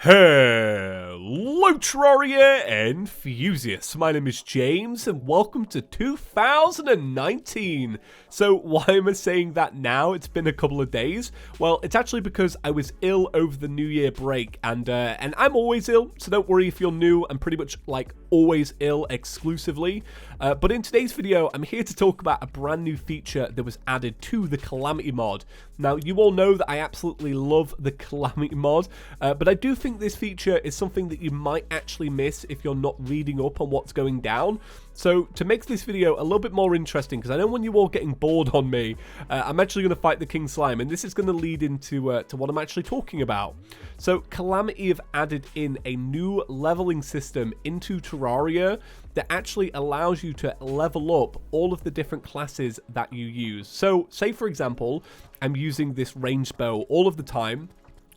Hello Terraria enthusiasts, my name is James and welcome to 2019. So why am I saying that now? It's been a couple of days. Well, it's actually because I was ill over the New Year break and I'm always ill, so don't worry if you're new. I'm pretty much like always ill exclusively. But in today's video, I'm here to talk about a brand new feature that was added to the Calamity mod. Now, you all know that I absolutely love the Calamity mod, but I do think this feature is something that you might actually miss if you're not reading up on what's going down. So to make this video a little bit more interesting, because I know when you're all getting bored on me, I'm actually going to fight the King Slime, and this is going to lead into to what I'm actually talking about. So Calamity have added in a new leveling system into Terraria that actually allows you to level up all of the different classes that you use. So say for example, I'm using this ranged bow all of the time.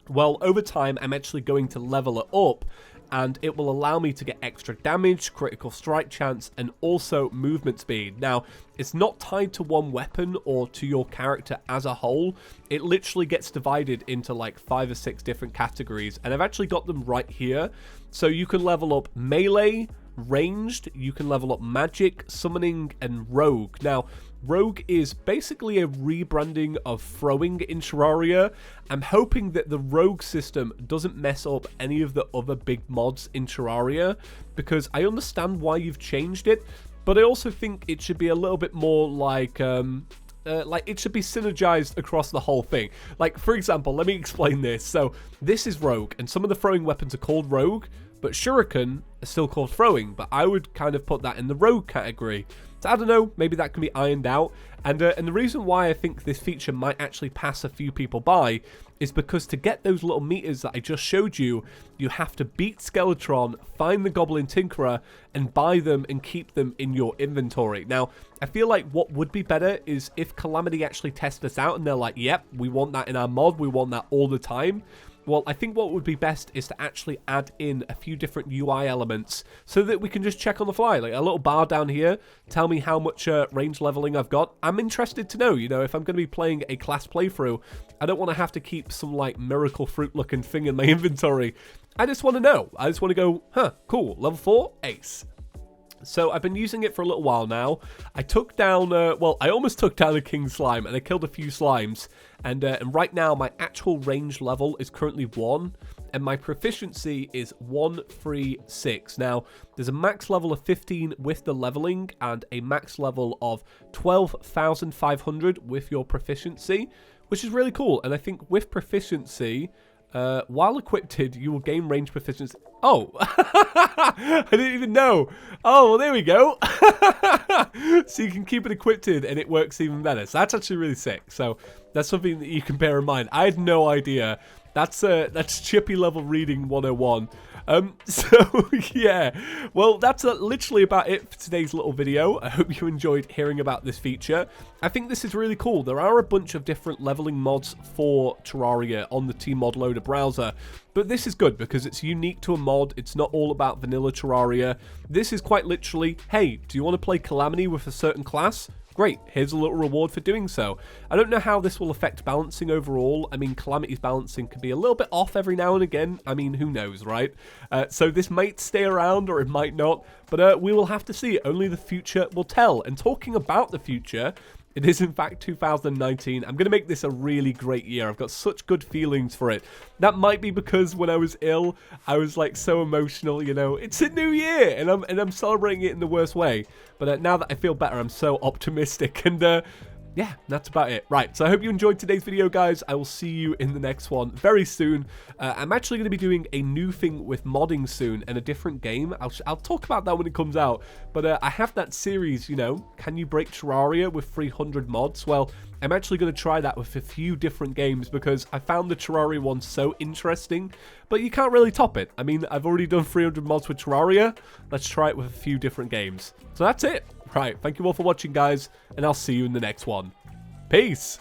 Well, over time, I'm actually going to level it up, and it will allow me to get extra damage, critical strike chance, and also movement speed. Now, it's not tied to one weapon or to your character as a whole. It literally gets divided into like 5 or 6 different categories, and I've actually got them right here. So you can level up melee, ranged, you can level up magic, summoning, and rogue. Now, rogue is basically a rebranding of throwing in Terraria. I'm hoping that the rogue system doesn't mess up any of the other big mods in Terraria, because I understand why you've changed it, but I also think it should be a little bit more like it should be synergized across the whole thing. Like, for example, let me explain this. So this is rogue, and some of the throwing weapons are called rogue, but shuriken are still called throwing, but I would kind of put that in the rogue category. So I don't know, maybe that can be ironed out. And the reason why I think this feature might actually pass a few people by is because to get those little meters that I just showed you, you have to beat Skeletron, find the Goblin Tinkerer, and buy them and keep them in your inventory. Now, I feel like what would be better is if Calamity actually test this out and they're like, yep, we want that in our mod, we want that all the time. Well, I think what would be best is to actually add in a few different UI elements so that we can just check on the fly. Like a little bar down here, tell me how much range leveling I've got. I'm interested to know, you know, if I'm going to be playing a class playthrough, I don't want to have to keep some like miracle fruit looking thing in my inventory. I just want to know. I just want to go, huh, cool, level 4, ace. So I've been using it for a little while now. I took down, well, I almost took down a King Slime, and I killed a few slimes. And right now, my actual range level is currently 1, and my proficiency is 136. Now, there's a max level of 15 with the leveling, and a max level of 12,500 with your proficiency, which is really cool. And I think with proficiency, while equipped, you will gain range proficiency. Oh, I didn't even know. Oh, well, there we go. So you can keep it equipped and it works even better. So that's actually really sick. So that's something that you can bear in mind. I had no idea. That's Chippy level reading 101. So yeah, well, that's literally about it for today's little video. I hope you enjoyed hearing about this feature. I think this is really cool. There are a bunch of different leveling mods for Terraria on the Tmod Loader browser, but this is good because it's unique to a mod. It's not all about vanilla Terraria. This is quite literally, hey, do you want to play Calamity with a certain class? Great, here's a little reward for doing so. I don't know how this will affect balancing overall. I mean, Calamity's balancing can be a little bit off every now and again. I mean, who knows, right? So this might stay around or it might not, but we will have to see. Only the future will tell. And talking about the future, it is in fact 2019. I'm going to make this a really great year. I've got such good feelings for it. That might be because when I was ill, I was like so emotional, you know. It's a new year and I'm celebrating it in the worst way. But now that I feel better, I'm so optimistic and yeah, that's about it. Right, so I hope you enjoyed today's video, guys. I will see you in the next one very soon. I'm actually going to be doing a new thing with modding soon and a different game. I'll talk about that when it comes out. But I have that series, you know, can you break Terraria with 300 mods? Well, I'm actually going to try that with a few different games because I found the Terraria one so interesting, but you can't really top it. I mean, I've already done 300 mods with Terraria. Let's try it with a few different games. So that's it. Right, thank you all for watching, guys, and I'll see you in the next one. Peace!